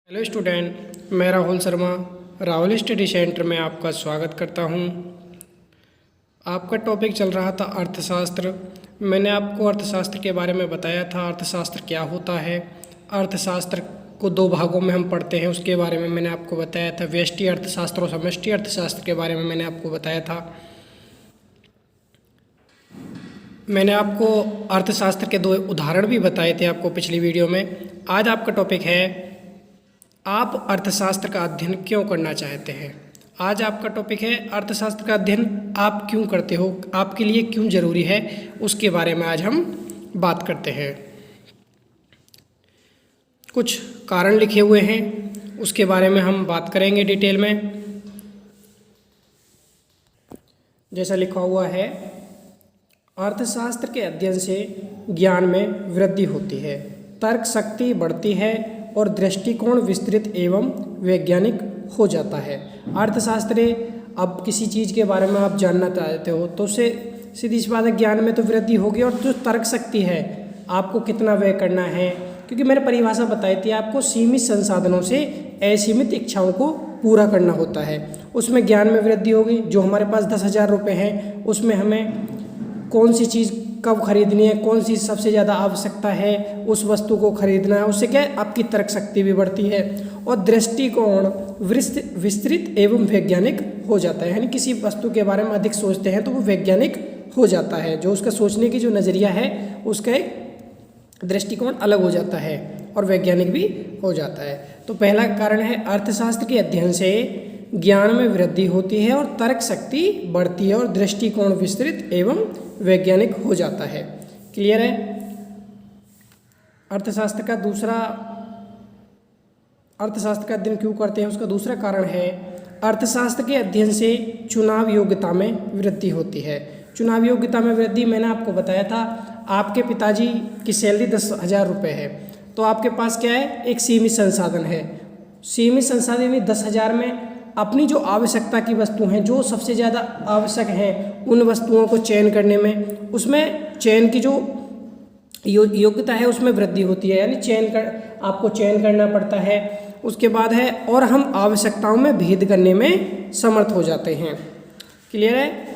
Hello student, मैं Rahul Sharma Rahul study centre में आपका स्वागत करता हूं। आपका टॉपिक चल रहा था अर्थशास्त्र। मैंने आपको अर्थशास्त्र के बारे में बताया था, अर्थशास्त्र क्या होता है। अर्थशास्त्र को दो भागों में हम पढ़ते हैं, उसके बारे में मैंने आपको बताया था। व्यष्टि अर्थशास्त्र और समष्टि अर्थशास्त्र के बारे में मैंने आपको बताया था। मैंने आपको अर्थशास्त्र के दो उदाहरण भी बताए थे आपको पिछली वीडियो में। आज आपका टॉपिक है आप अर्थशास्त्र का अध्ययन क्यों करना चाहते हैं। आज आपका टॉपिक है अर्थशास्त्र का अध्ययन आप क्यों करते हो, आपके लिए क्यों ज़रूरी है, उसके बारे में आज हम बात करते हैं। कुछ कारण लिखे हुए हैं, उसके बारे में हम बात करेंगे डिटेल में। जैसा लिखा हुआ है, अर्थशास्त्र के अध्ययन से ज्ञान में वृद्धि होती है, तर्क शक्ति बढ़ती है और दृष्टिकोण विस्तृत एवं वैज्ञानिक हो जाता है। अर्थशास्त्र, अब किसी चीज़ के बारे में आप जानना चाहते हो तो उससे सीधी सी बात है, ज्ञान में तो वृद्धि होगी। और जो तर्क शक्ति है, आपको कितना व्यय करना है, क्योंकि मैंने परिभाषा बताई थी आपको, सीमित संसाधनों से असीमित इच्छाओं को पूरा करना होता है। उसमें ज्ञान में वृद्धि होगी। जो हमारे पास 10,000 रुपये हैं, उसमें हमें कौन सी चीज़ कब खरीदनी है, कौन सी सबसे ज़्यादा आवश्यकता है, उस वस्तु को खरीदना है। उससे क्या है, आपकी तर्क शक्ति भी बढ़ती है और दृष्टिकोण विस्तृत एवं वैज्ञानिक हो जाता है। यानी किसी वस्तु के बारे में अधिक सोचते हैं तो वो वैज्ञानिक हो जाता है। जो उसका सोचने की जो नज़रिया है, उसका एक दृष्टिकोण अलग हो जाता है और वैज्ञानिक भी हो जाता है। तो पहला कारण है, अर्थशास्त्र के अध्ययन से ज्ञान में वृद्धि होती है और तर्क शक्ति बढ़ती है और दृष्टिकोण विस्तृत एवं वैज्ञानिक हो जाता है। क्लियर है। अर्थशास्त्र का अध्ययन क्यों करते हैं, उसका दूसरा कारण है, अर्थशास्त्र के अध्ययन से चुनाव योग्यता में वृद्धि होती है। चुनाव योग्यता में वृद्धि मैंने आपको बताया था। आपके पिताजी की सैलरी 10,000 रुपये है, तो आपके पास क्या है, एक सीमित संसाधन है। सीमित संसाधन में 10,000 में अपनी जो आवश्यकता की वस्तु हैं, जो सबसे ज़्यादा आवश्यक हैं, उन वस्तुओं को चयन करने में, उसमें चयन की जो योग्यता है उसमें वृद्धि होती है। यानी आपको चयन करना पड़ता है। उसके बाद है, और हम आवश्यकताओं में भेद करने में समर्थ हो जाते हैं। क्लियर है।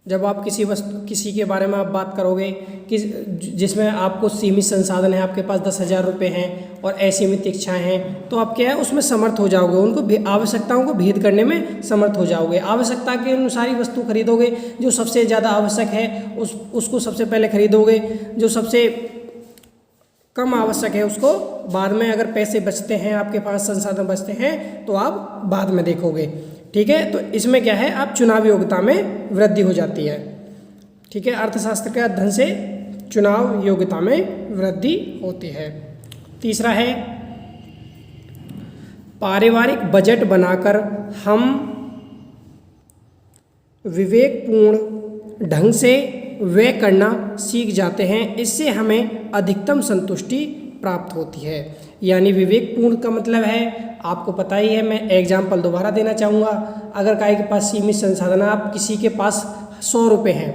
जब आप किसी के बारे में आप बात करोगे कि जिसमें आपको सीमित संसाधन है, आपके पास 10,000 रुपये हैं और असीमित इच्छाएं हैं, तो आप क्या है, उसमें समर्थ हो जाओगे। उनको आवश्यकताओं को भेद करने में समर्थ हो जाओगे। आवश्यकता के अनुसार ही वस्तु खरीदोगे। जो सबसे ज़्यादा आवश्यक है उसको सबसे पहले खरीदोगे। जो सबसे कम आवश्यक है उसको बाद में, अगर पैसे बचते हैं, आपके पास संसाधन बचते हैं, तो आप बाद में देखोगे। ठीक है। तो इसमें क्या है, आप चुनाव योग्यता में वृद्धि हो जाती है। ठीक है। अर्थशास्त्र के अध्ययन से चुनाव योग्यता में वृद्धि होती है। तीसरा है, पारिवारिक बजट बनाकर हम विवेकपूर्ण ढंग से व्यय करना सीख जाते हैं। इससे हमें अधिकतम संतुष्टि प्राप्त होती है। यानी विवेकपूर्ण का मतलब है, आपको पता ही है, मैं एग्जाम्पल दोबारा देना चाहूँगा। अगर किसी के पास सीमित संसाधन, आप किसी के पास 100 रुपये हैं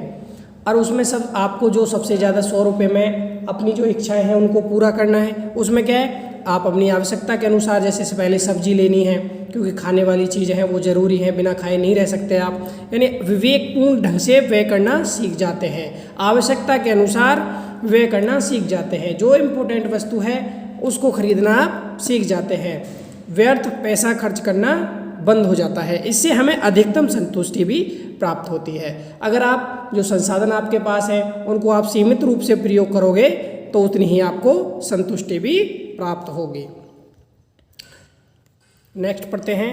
और उसमें सब आपको जो सबसे ज़्यादा 100 रुपये में अपनी जो इच्छाएं हैं उनको पूरा करना है। उसमें क्या है, आप अपनी आवश्यकता के अनुसार, जैसे से पहले सब्जी लेनी है, क्योंकि खाने वाली चीज़ें हैं वो ज़रूरी हैं, बिना खाए नहीं रह सकते आप। यानी विवेकपूर्ण ढंग से व्यय करना सीख जाते हैं, आवश्यकता के अनुसार व्यय करना सीख जाते हैं। जो इम्पोर्टेंट वस्तु है उसको खरीदना आप सीख जाते हैं। व्यर्थ पैसा खर्च करना बंद हो जाता है। इससे हमें अधिकतम संतुष्टि भी प्राप्त होती है। अगर आप जो संसाधन आपके पास है उनको आप सीमित रूप से प्रयोग करोगे तो उतनी ही आपको संतुष्टि भी प्राप्त होगी। नेक्स्ट पढ़ते हैं,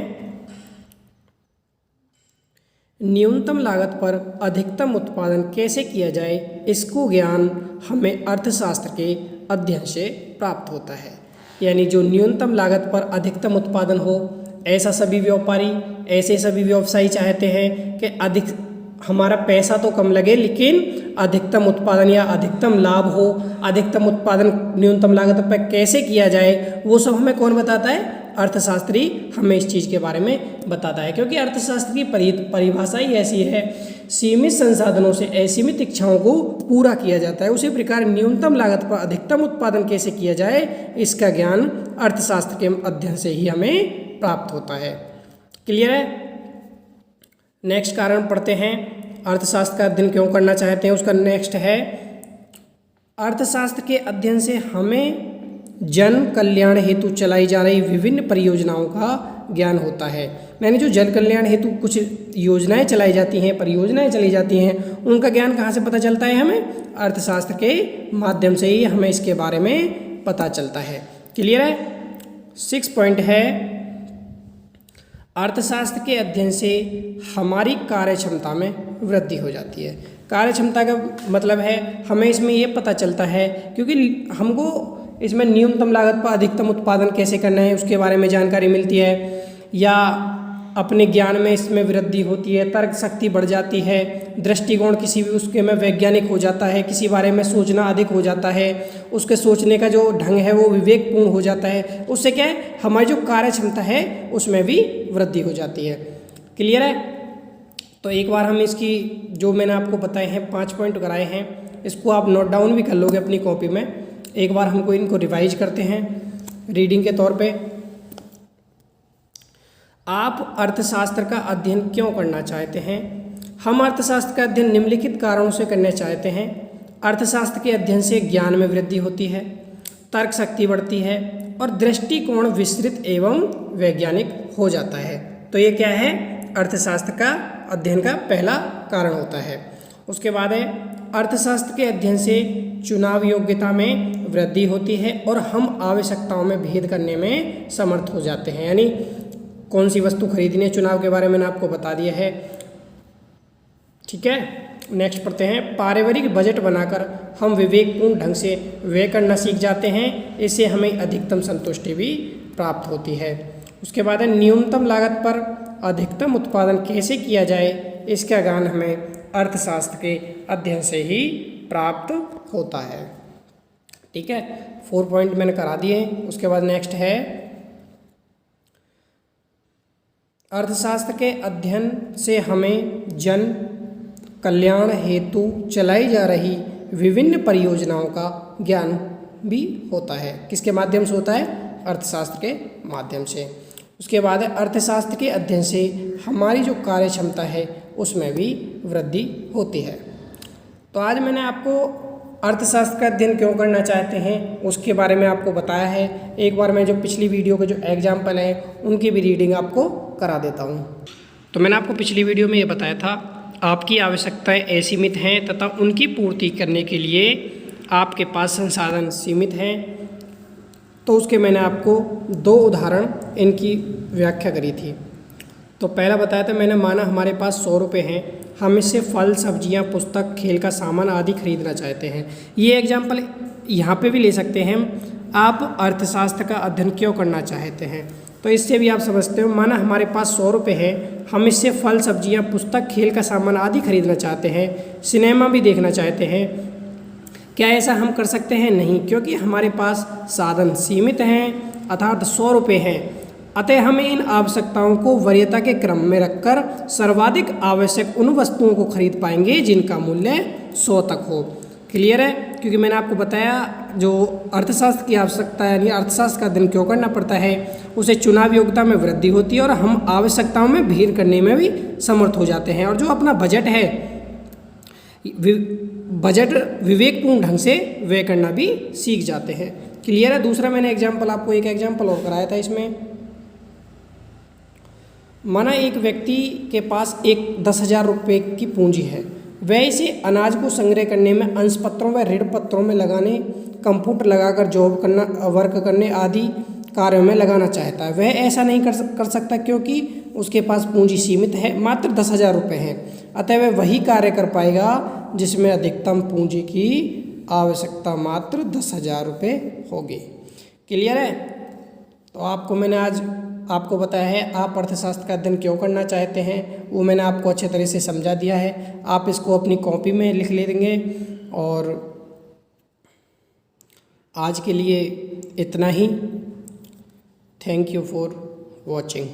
न्यूनतम लागत पर अधिकतम उत्पादन कैसे किया जाए, इसको ज्ञान हमें अर्थशास्त्र के अध्ययन से प्राप्त होता है। यानी जो न्यूनतम लागत पर अधिकतम उत्पादन हो, ऐसे सभी व्यवसायी चाहते हैं कि हमारा पैसा तो कम लगे लेकिन अधिकतम उत्पादन या अधिकतम लाभ हो। अधिकतम उत्पादन न्यूनतम लागत पर कैसे किया जाए, वो सब हमें कौन बताता है, अर्थशास्त्री हमें इस चीज़ के बारे में बताता है, क्योंकि अर्थशास्त्र की परिभाषा ही ऐसी है, सीमित संसाधनों से असीमित इच्छाओं को पूरा किया जाता है। उसी प्रकार न्यूनतम लागत पर अधिकतम उत्पादन कैसे किया जाए, इसका ज्ञान अर्थशास्त्र के अध्ययन से ही हमें प्राप्त होता है। क्लियर है? नेक्स्ट कारण पढ़ते हैं, अर्थशास्त्र का अध्ययन क्यों करना चाहते हैं, उसका नेक्स्ट है, अर्थशास्त्र के अध्ययन से हमें जन कल्याण हेतु चलाई जा रही विभिन्न परियोजनाओं का ज्ञान होता है। मैंने जो जन कल्याण हेतु कुछ योजनाएं चलाई जाती हैं, परियोजनाएं चलाई जाती हैं, उनका ज्ञान कहाँ से पता चलता है हमें? अर्थशास्त्र के माध्यम से ही हमें इसके बारे में पता चलता है। क्लियर है? 6 पॉइंट है, अर्थशास्त्र के अध्ययन से हमारी कार्यक्षमता में वृद्धि हो जाती है। कार्यक्षमता का मतलब है हमें इसमें ये पता चलता है, क्योंकि हमको इसमें न्यूनतम लागत पर अधिकतम उत्पादन कैसे करना है उसके बारे में जानकारी मिलती है, या अपने ज्ञान में इसमें वृद्धि होती है, तर्क शक्ति बढ़ जाती है, दृष्टिकोण किसी भी उसके में वैज्ञानिक हो जाता है, किसी बारे में सोचना अधिक हो जाता है, उसके सोचने का जो ढंग है वो विवेकपूर्ण हो जाता है। उससे क्या है, हमारी जो कार्य क्षमता है उसमें भी वृद्धि हो जाती है। क्लियर है? तो एक बार हम इसकी जो मैंने आपको बताए हैं 5 पॉइंट कराए हैं, इसको आप नोट डाउन भी कर लोगे अपनी कॉपी में। एक बार हमको इनको रिवाइज करते हैं रीडिंग के तौर पे। आप अर्थशास्त्र का अध्ययन क्यों करना चाहते हैं? हम अर्थशास्त्र का अध्ययन निम्नलिखित कारणों से करना चाहते हैं। अर्थशास्त्र के अध्ययन से ज्ञान में वृद्धि होती है, तर्क शक्ति बढ़ती है और दृष्टिकोण विस्तृत एवं वैज्ञानिक हो जाता है। तो ये क्या है? अर्थशास्त्र का अध्ययन का पहला कारण होता है। उसके बाद है, अर्थशास्त्र के अध्ययन से चुनाव योग्यता में वृद्धि होती है और हम आवश्यकताओं में भेद करने में समर्थ हो जाते हैं। यानी कौन सी वस्तु खरीदनी है, चुनाव के बारे में मैंने आपको बता दिया है। ठीक है, नेक्स्ट पढ़ते हैं, पारिवारिक बजट बनाकर हम विवेकपूर्ण ढंग से व्यय करना सीख जाते हैं, इससे हमें अधिकतम संतुष्टि भी प्राप्त होती है। उसके बाद है, न्यूनतम लागत पर अधिकतम उत्पादन कैसे किया जाए, इसका ज्ञान हमें अर्थशास्त्र के अध्ययन से ही प्राप्त होता है। ठीक है, 4 पॉइंट मैंने करा दिए। उसके बाद नेक्स्ट है, अर्थशास्त्र के अध्ययन से हमें जन कल्याण हेतु चलाई जा रही विभिन्न परियोजनाओं का ज्ञान भी होता है। किसके माध्यम से होता है? अर्थशास्त्र के माध्यम से। उसके बाद है, अर्थशास्त्र के अध्ययन से हमारी जो कार्य क्षमता है उसमें भी वृद्धि होती है। तो आज मैंने आपको अर्थशास्त्र का अध्ययन क्यों करना चाहते हैं उसके बारे में आपको बताया है। एक बार मैं जो पिछली वीडियो के जो एग्जाम्पल हैं उनकी भी रीडिंग आपको करा देता हूँ। तो मैंने आपको पिछली वीडियो में ये बताया था, आपकी आवश्यकताएं असीमित हैं तथा उनकी पूर्ति करने के लिए आपके पास संसाधन सीमित हैं। तो उसके मैंने आपको 2 उदाहरण इनकी व्याख्या करी थी। तो पहला बताया था मैंने, माना हमारे पास 100 रुपये हैं, हम इससे फल, सब्जियां, पुस्तक, खेल का सामान आदि खरीदना चाहते हैं। ये एग्जाम्पल यहाँ पे भी ले सकते हैं, आप अर्थशास्त्र का अध्ययन क्यों करना चाहते हैं। तो इससे भी आप समझते हो, माना हमारे पास 100 रुपये हैं, हम इससे फल, सब्जियां, पुस्तक, खेल का सामान आदि खरीदना चाहते हैं, सिनेमा भी देखना चाहते हैं। क्या ऐसा हम कर सकते हैं? नहीं, क्योंकि हमारे पास साधन सीमित हैं, अर्थात 100 रुपये हैं। अतः हमें इन आवश्यकताओं को वरीयता के क्रम में रखकर सर्वाधिक आवश्यक उन वस्तुओं को खरीद पाएंगे जिनका मूल्य 100 तक हो। क्लियर है? क्योंकि मैंने आपको बताया जो अर्थशास्त्र की आवश्यकता है, यानी अर्थशास्त्र का अध्ययन क्यों करना पड़ता है, उसे चुनाव योग्यता में वृद्धि होती है और हम आवश्यकताओं में भेद करने में भी समर्थ हो जाते हैं। और जो अपना बजट है, बजट विवेकपूर्ण ढंग से व्यय करना भी सीख जाते हैं। क्लियर है? दूसरा मैंने एग्जाम्पल आपको एक एग्जाम्पल और कराया था इसमें, माना एक व्यक्ति के पास एक 10,000 रुपये की पूंजी है, वह इसे अनाज को संग्रह करने में, अंश पत्रों व ऋण पत्रों में लगाने, कंप्यूटर लगाकर जॉब करना, वर्क करने आदि कार्यों में लगाना चाहता है। वह ऐसा नहीं कर सकता क्योंकि उसके पास पूंजी सीमित है, मात्र 10,000 रुपये हैं। अतः वह वही कार्य कर पाएगा जिसमें अधिकतम पूंजी की आवश्यकता मात्र 10,000 रुपये होगी। क्लियर है? तो आपको मैंने आज आपको बताया है आप अर्थशास्त्र का अध्ययन क्यों करना चाहते हैं, वो मैंने आपको अच्छे तरह से समझा दिया है। आप इसको अपनी कॉपी में लिख लेंगे। और आज के लिए इतना ही। Thank you for watching.